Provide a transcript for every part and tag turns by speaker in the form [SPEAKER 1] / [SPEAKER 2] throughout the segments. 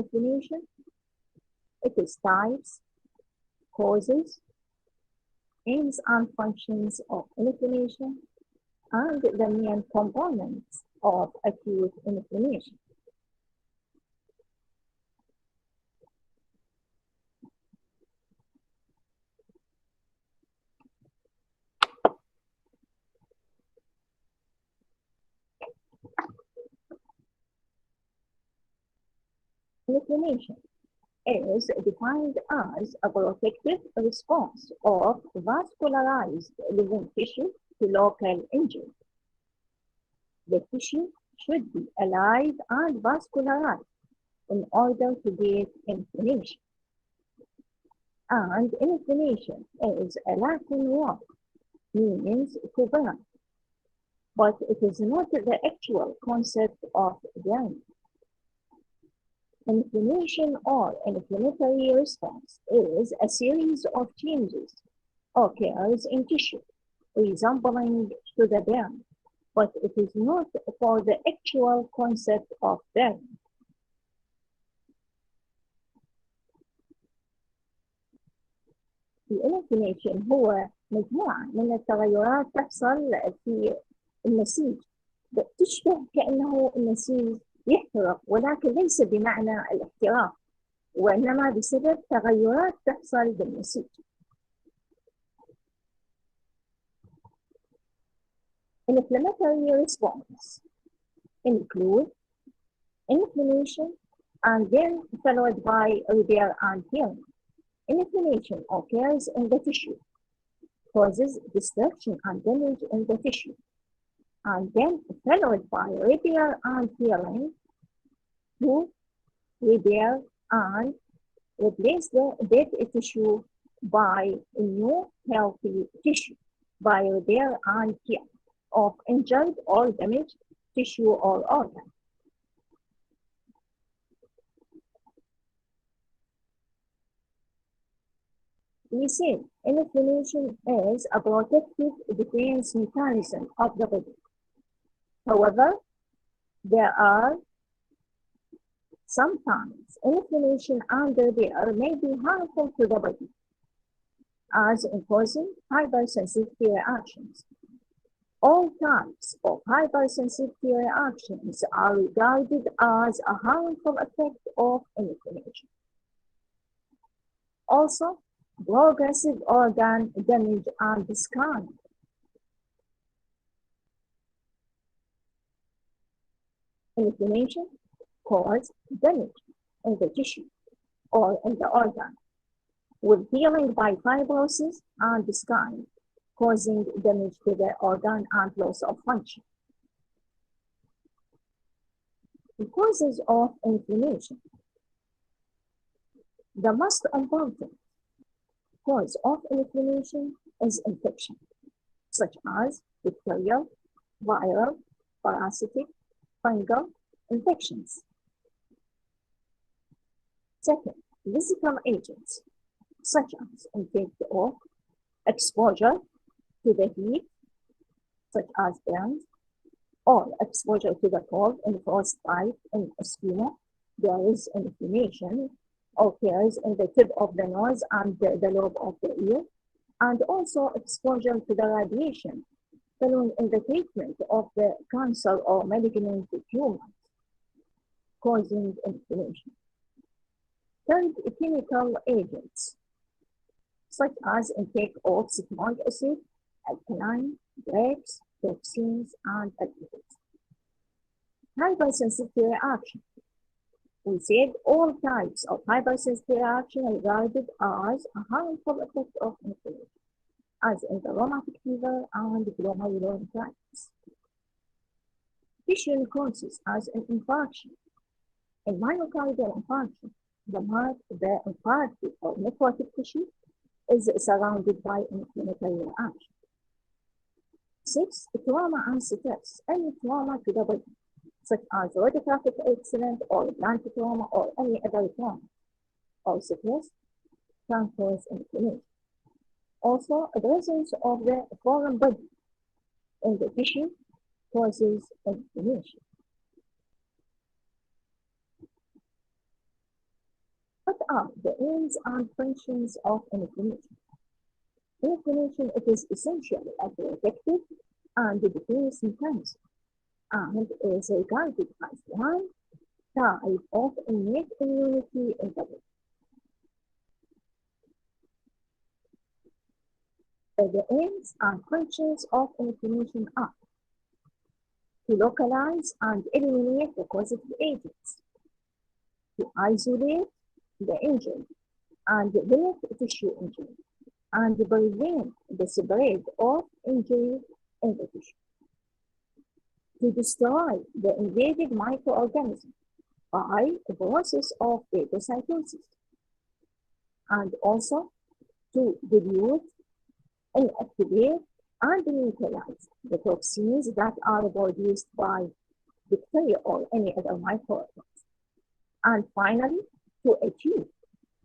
[SPEAKER 1] inflammation, its types, causes, aims and functions of inflammation, and the main components of acute inflammation. Inflammation is defined as a protective response of vascularized living tissue to local injury. The tissue should be alive and vascularized in order to get inflammation. And inflammation is a Latin word, means to burn, but it is not the actual concept of burning. Inflammation or inflammatory response is a series of changes occurs in tissue resembling to the burn, but it is not for the actual concept of burn. الانفلاميشن هو مجموعة من التغيرات تحصل في النسيج تشبه كأنه النسيج يحترق، ولكن ليس بمعنى الاحتراق، وإنما بسبب تغيرات تحصل بالنسيج. Inflammatory response include inflammation and then followed by repair and healing. Inflammation occurs in the tissue, causes destruction and damage in the tissue, and then followed by repair and healing to repair and replace the dead tissue by new healthy tissue, by repair and healing of injured or damaged tissue or organ. We said inflammation is a protective defense mechanism of the body. However, there are sometimes inflammation and repair may be harmful to the body, as in causing hypersensitivity reactions. All types of hypersensitivity reactions are regarded as a harmful effect of inflammation. Also, progressive organ damage and scarring. Inflammation causes damage in the tissue or in the organ, with healing by fibrosis and scarring, causing damage to the organ and loss of function. The causes of inflammation. The most important cause of inflammation is infection, such as bacterial, viral, parasitic, fungal infections. Second, physical agents, such as intake of exposure to the heat, such as burns, or exposure to the cold in frostbite and Eskimo. There is inflammation occurs in the tip of the nose and the lobe of the ear, and also exposure to the radiation following in the treatment of the cancer or malignant tumors, causing inflammation. Third, chemical agents, such as intake of citric acid, alkaline, grapes, toxins, and alcohols. Hypersensitivity reaction. We said all types of hypersensitivity reaction are regarded as a harmful effect of inflammation, as in the rheumatic fever and glomerulonephritis. Tissue necrosis as an infarction. In myocardial infarction, the infarcted or necrotic tissue is surrounded by inflammatory reaction. 6. Trauma and stress. Any trauma to the body, such as radiographic accident or plant trauma or any other trauma or stress, can cause inflammation. Also, the presence of the foreign body in the tissue causes inflammation. are the aims and functions of inflammation? Inflammation, it is essentially a protective and defense mechanism and is regarded as one type of innate immunity in the body. The aims and functions of inflammation are to localize and eliminate the causative agents, to isolate the injury and limit tissue injury, and prevent the spread of injury in the tissue, to destroy the invaded microorganism by the process of phagocytosis, and also to dilute, inactivate, and neutralize the toxins that are produced by bacteria or any other microorganism. And finally, to achieve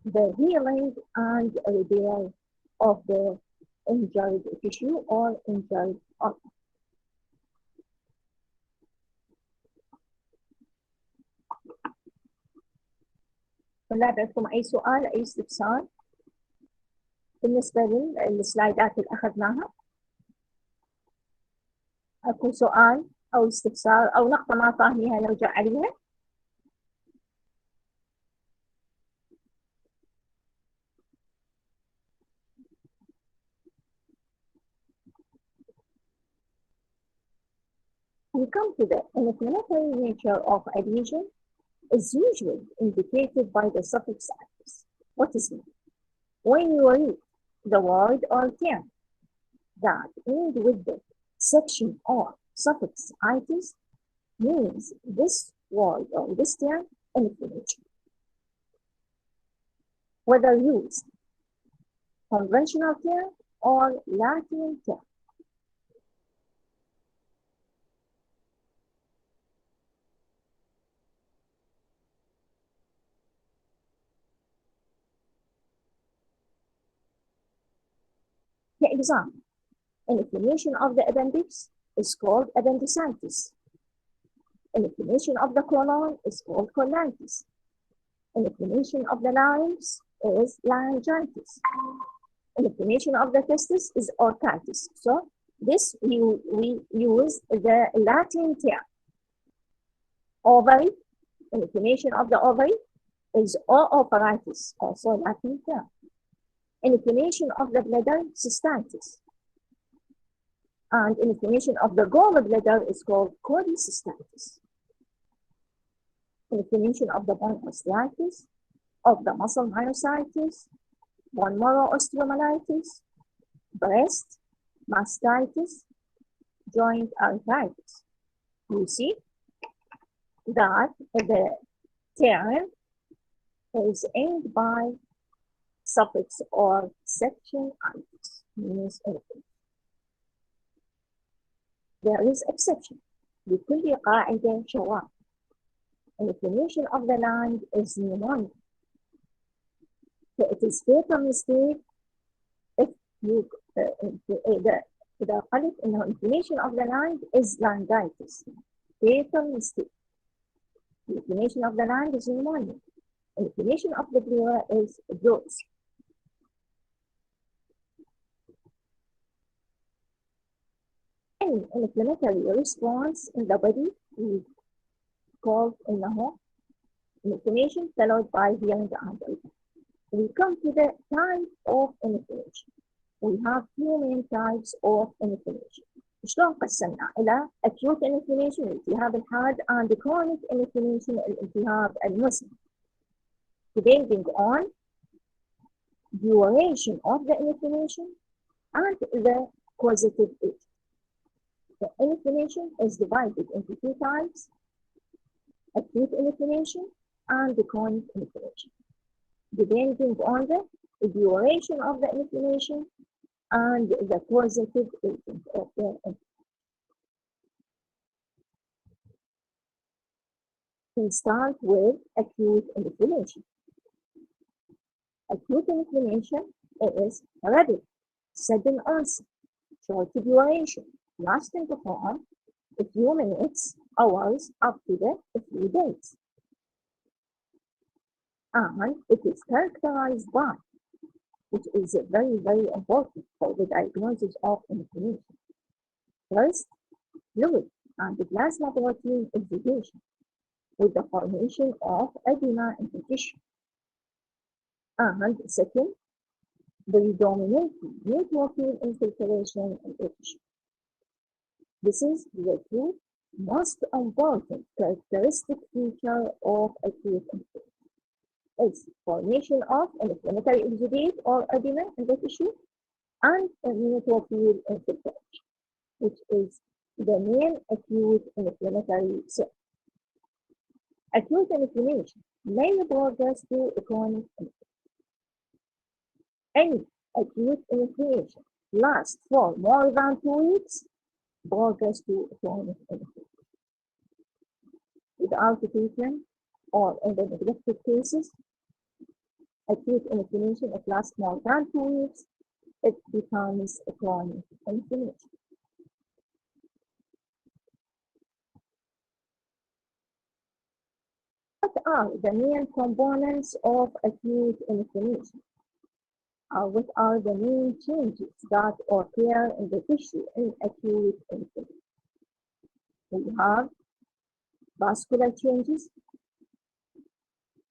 [SPEAKER 1] the healing and repair of the injured tissue or injured organ. طلاب عندكم أي سؤال أي استفسار بالنسبة للسلايدات اللي أخذناها؟ أكو سؤال أو استفسار أو نقطة ما فاهميها نرجع عليها؟ We come to the inflammatory nature of a lesion is usually indicated by the suffix -itis. What is it? When you read the word or term that end with the section or suffix -itis means this word or this term inflammation. Whether used conventional term or Latin term. For example, inflammation of the appendix is called appendicitis. Inflammation of the colon is called colitis. Inflammation of the larynx is laryngitis. Inflammation of the testis is orchitis. So this we use the Latin term. Ovary, inflammation of the ovary is ooperitis, also Latin term. Inflammation of the bladder, cystitis. And inflammation of the gallbladder is called cholecystitis. Inflammation of the bone osteitis, of the muscle myositis, bone marrow osteomyelitis, breast, mastitis, joint arthritis. You see that the term is aimed by suffix or section -itis, means anything. There is exception. لكل قاعدة شواذ. Inflammation of the lung is pneumonia. So it is fatal mistake if you إذا قلت إنه inflammation of the lung is laryngitis. Fatal mistake. Inflammation of the lung is pneumonia. Inflammation of the pleura is dose. Any inflammatory response in the body is called inflammation followed by healing and repair. We come to the type of inflammation. We have two main types of inflammation. شلون قسمنا إلى acute inflammation الالتهاب الحاد and chronic inflammation الالتهاب المزمن. Depending on duration of the inflammation and the causative agent. The inflammation is divided into two types, acute inflammation and the chronic inflammation, depending on the duration of the inflammation and the causative agent of the inflammation. We start with acute inflammation. Acute inflammation is rapid, sudden onset, short duration, lasting for a few minutes, hours, up to a few days. and it is characterized by, which is very, very important for the diagnosis of inflammation. First, fluid and plasma protein exudation with the formation of edema in the tissue. And second, predominating neutrophil infiltration in the tissue. This is the two most important characteristic feature of acute inflammation. It's formation of an inflammatory exudate or edema in the tissue and a neutrophil infiltration, which is the main acute inflammatory cell. Acute inflammation may progress to chronic inflammation. Any acute inflammation lasts for more than 2 weeks, progress to chronic inflammation. Without treatment or in the neglected cases, acute inflammation, it lasts more than 2 weeks, it becomes a chronic inflammation. What are the main components of acute inflammation? What are the main changes that occur in the tissue in acute inflammation? We have vascular changes,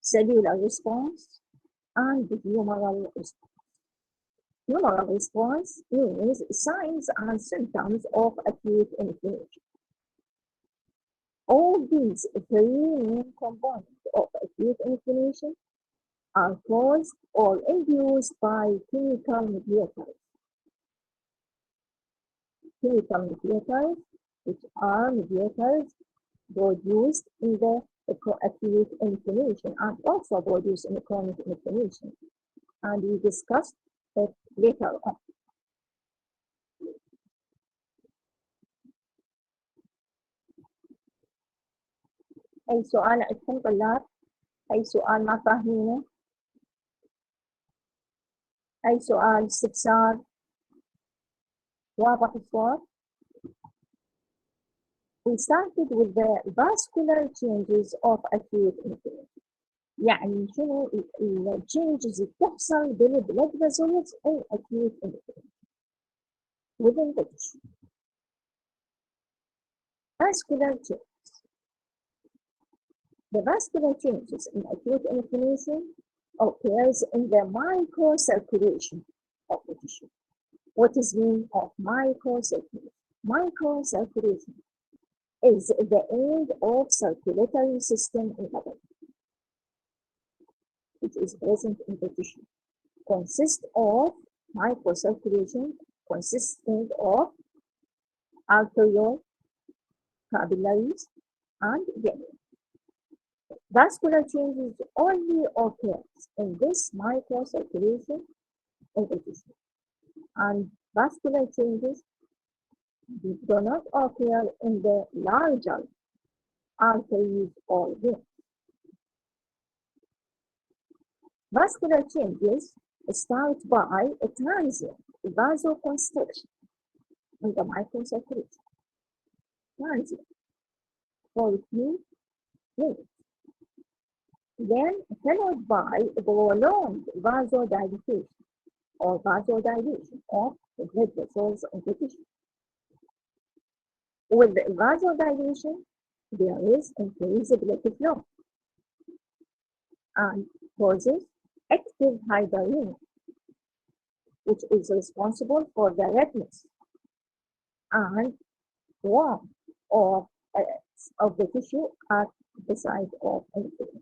[SPEAKER 1] cellular response, and humoral response. Humoral response means signs and symptoms of acute inflammation. All these three main components of acute inflammation are caused or induced by chemical mediators. Chemical mediators, which are mediators produced in the acute inflammation and also produced in chronic inflammation. And we discussed it later on. أي سؤال عندكم طلاب؟ أي سؤال ما فاهمينه؟ أي سؤال استفسار؟ واضح الصوت؟ We started with the vascular changes of acute inflammation. يعني شنو الchanges اللي بتحصل بالبلد vessels in acute inflammation within the tissue. Vascular changes. The vascular changes in acute inflammation occurs in the microcirculation of the tissue. What is the meaning of microcirculation? Microcirculation is the end of circulatory system in the body, which is present in the tissue. Consists of microcirculation consisting of arteriole, capillaries, and veins. Vascular changes only occurs in this microcirculation in the tissue, and vascular changes do not occur in the larger arteries or veins. Vascular changes start by a transient vasoconstriction in the microcirculation, transient for a few minutes, then followed by prolonged vasodilation or vasodilation of the blood vessels in the tissue. With the vasodilation, there is increased blood flow and causes active hyperemia, which is responsible for the redness and warmth of the tissue at the site of inflammation.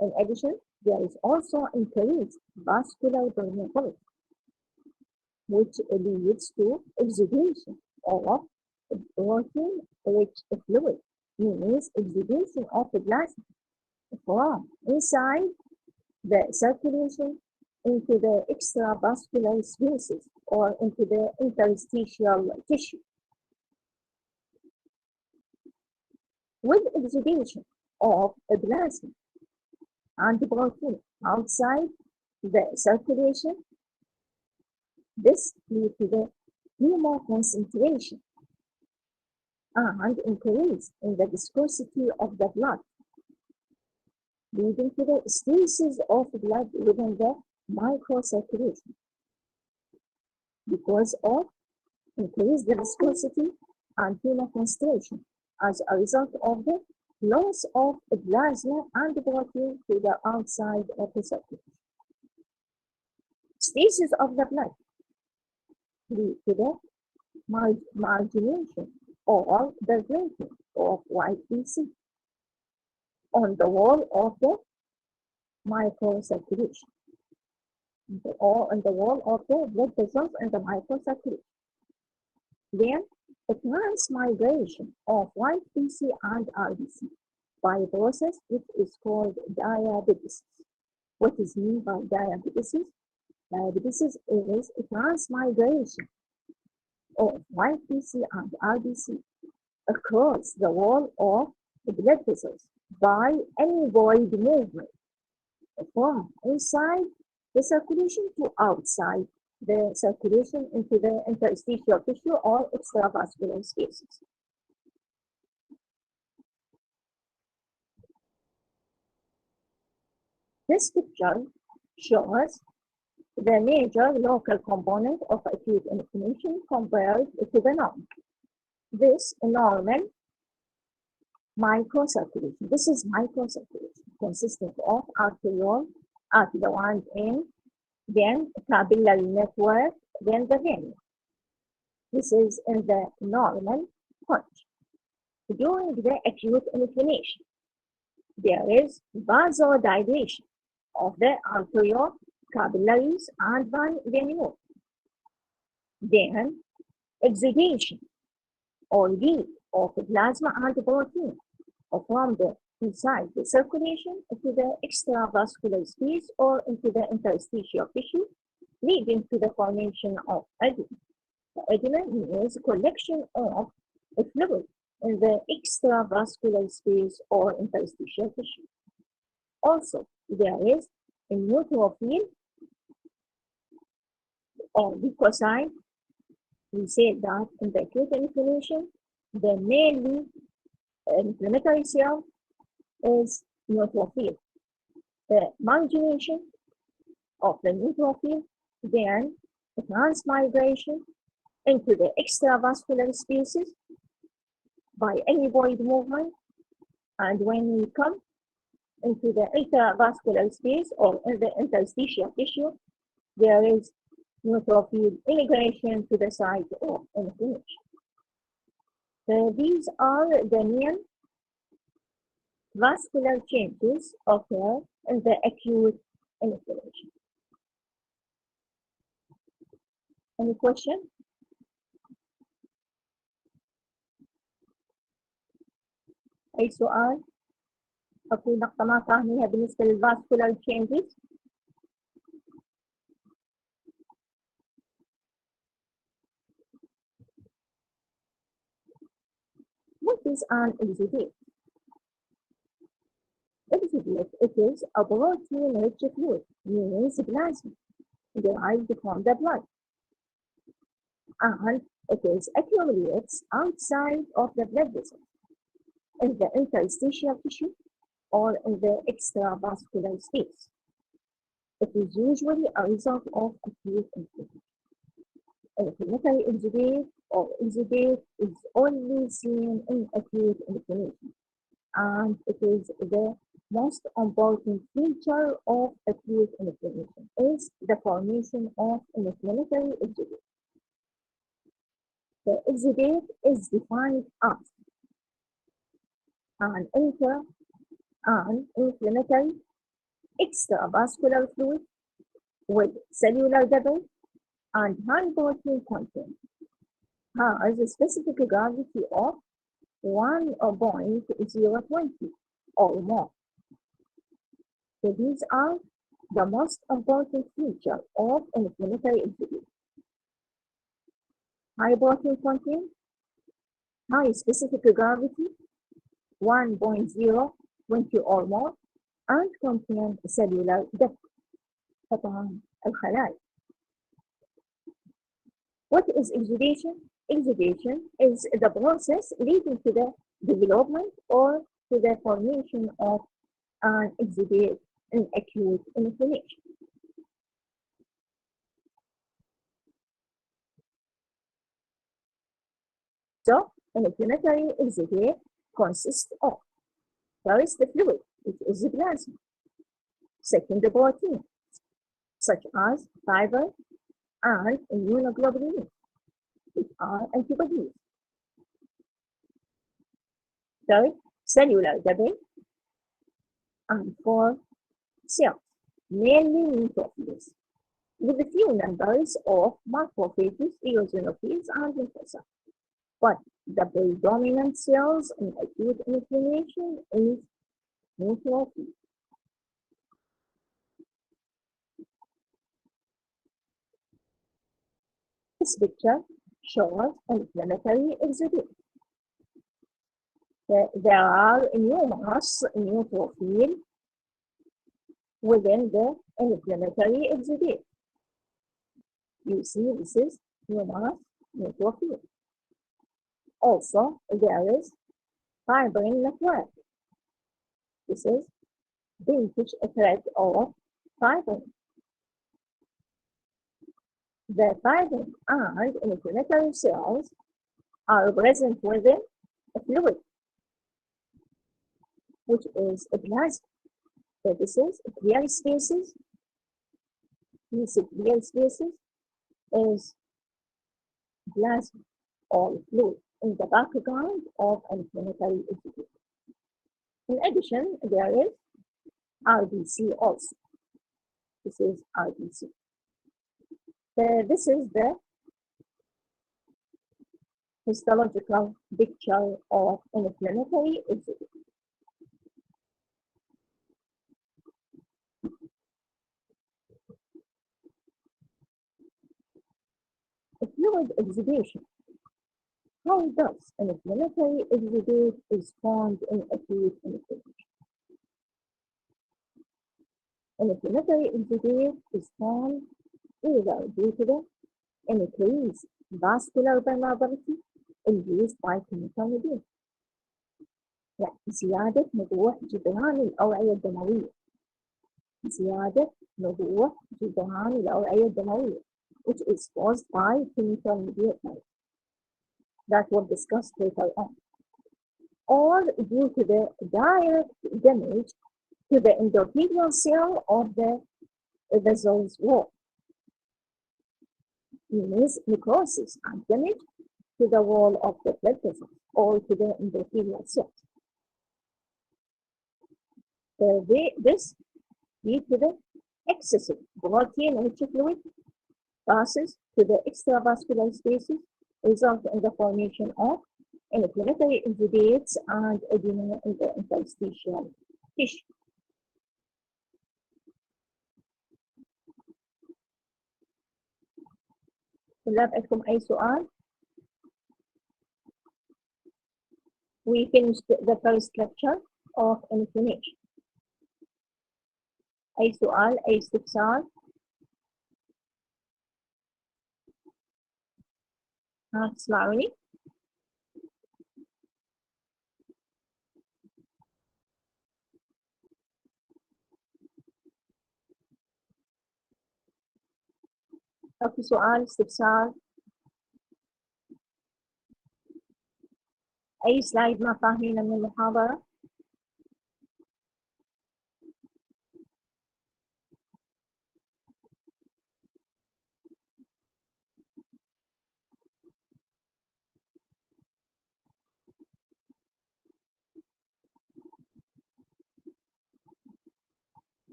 [SPEAKER 1] In addition, there is also increased vascular permeability, which leads to exudation of protein-rich fluid, means exudation of the plasma from inside the circulation into the extravascular spaces or into the interstitial tissue. With exudation of a plasma and protein outside the circulation, this leads to the hemoconcentration and increase in the viscosity of the blood, leading to the stasis of blood within the microcirculation because of increased viscosity and hemocentration as a result of the loss of plasma and protein to the outside of the circulation. Stasis of the blood lead to the margination or the drinking of white BC on the wall of the microcirculation, or on the wall of the blood vessels in the microcirculation. Then, the transmigration of white BC and RBC by a process which is called diabetes. What is meant by diabetes? Diabetes is a transmigration of white BC and RBC across the wall of the blood vessels by any void movement from inside the circulation to outside the circulation into the interstitial tissue or extravascular spaces. This picture shows the major local component of acute inflammation compared to the normal. This normal microcirculation. This is microcirculation consisting of arteriole at the one end, then capillary network, then the vein. This is in the normal condition. During the acute inflammation, there is vasodilation of the arteriole, capillaries, and venules. Then exudation or leak of plasma and protein from the inside the circulation into the extravascular space or into the interstitial tissue, leading to the formation of edema. The edema means collection of fluid in the extravascular space or interstitial tissue. Also, there is a neutrophil or leukocyte. We say that in the acute inflammation, the mainly inflammatory cell is neutrophil. The margination of the neutrophil, then the transmigration into the extravascular spaces by any void movement, and when we come into the intravascular space or in the interstitial tissue, there is neutrophil immigration to the site of inflammation. These are the main vascular changes occur in the acute inflammation. Any question? أي سؤال؟ أكون نقطة ما فاهميها بالنسبة للvascular changes. What is an exudate? Exudate, it is a protein-rich fluid, means plasma, derived from the blood. And it is accumulates outside of the blood vessel, in the interstitial tissue, or in the extravascular space. It is usually a result of acute inflammation. Inflammatory exudate or exudate is only seen in acute inflammation, and it is the most important feature of acute inflammation is the formation of an inflammatory exudate. The exudate is defined as an inflammatory extravascular fluid with cellular debris and high protein content, has a specific gravity of 1.020 or more. So these are the most important feature of inflammatory exudate. High protein content, high specific gravity, 1.020 or more, and contain cellular depth. طبعا الخلايا. What is exudation? Exudation is the process leading to the development or to the formation of and exhibit an acute inflammation. So, an inflammatory exudate consists of first the fluid, which is the plasma. Second, the protein, such as fiber and immunoglobulins, which are antibodies. Third, cellular debris, and fourth, cells, mainly neutrophils, with a few numbers of macrophages, eosinophils, and lymphocytes. But the predominant cells in acute inflammation is neutrophils. This picture shows an inflammatory exudate. There are numerous neutrophils within the inflammatory exudate. You see, this is numerous neutrophil. Also, there is fibrin network. This is pinkish thread of fibrin. The fibrin and inflammatory cells are present within a fluid, which is a plasma. So this is clear spaces. These clear spaces is plasma or fluid in the background of inflammatory exudate. In addition, there is RBC also. This is RBC. This is the histological picture of an inflammatory exudate. A fluid exudation. How does an inflammatory exudate respond in acute inflammation? An inflammatory exudate responds either due to the increased vascular permeability induced by chemical mediation. يعني زيادة نضوح جدران الأوعية الدموية. زيادة نضوح جدران الأوعية الدموية, which is caused by chemical mediators that we'll discuss later on, or due to the direct damage to the endothelial cell of the vessel's wall. It means necrosis and damage to the wall of the blood vessel or to the endothelial cells. This leads to the excessive protein-rich fluid passes to the extravascular spaces, result in the formation of inflammatory exudates and edema in the interstitial tissue. طلاب عندكم أي سؤال؟ We finished the first lecture of inflammation. أي سؤال؟ أي استفسار؟ تسمعوني؟ أو في سؤال استفسار؟ أي سلايد ما فاهمينه من المحاضرة؟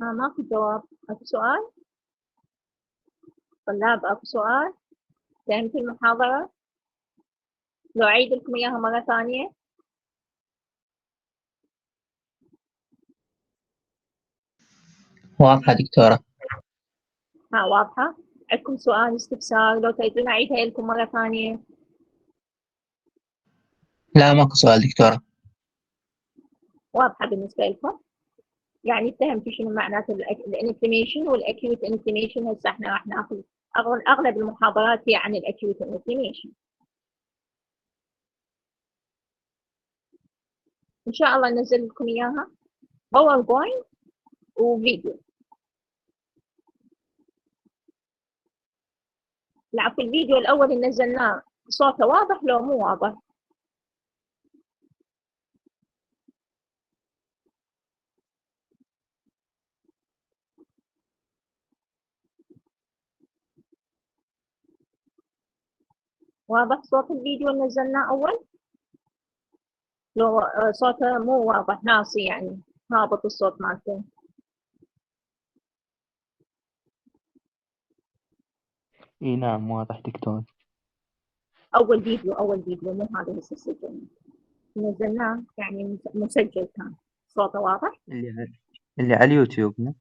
[SPEAKER 1] ماكو جواب. أكو سؤال؟ طلاب أكو سؤال؟ فهمت المحاضرة؟ لو أعيد لكم إياها مرة ثانية؟
[SPEAKER 2] واضحة دكتورة.
[SPEAKER 1] واضحة؟ عندكم سؤال استفسار لو تريدون أعيدها لكم مرة ثانية؟
[SPEAKER 2] لا ماكو سؤال دكتورة.
[SPEAKER 1] واضحة بالنسبة لكم؟ يعني فهمتوا شنو معنات الانفلاميشن والاكيوت انفلاميشن؟ هسه احنا راح ناخذ اغلب المحاضرات هي عن الاكيوت انفلاميشن. ان شاء الله ننزل لكم اياها باوربوينت وفيديو. لا، في الفيديو الاول اللي نزلناه صوته واضح لو مو واضح؟ واضح صوت الفيديو اللي نزلناه اول؟ لو صوته مو واضح ناصي يعني هابط الصوت مالته.
[SPEAKER 2] اي نعم واضح دكتور.
[SPEAKER 1] اول فيديو مو هذا هسه السجل نزلناه يعني مسجل كان صوته واضح.
[SPEAKER 2] اللي على اليوتيوب مو؟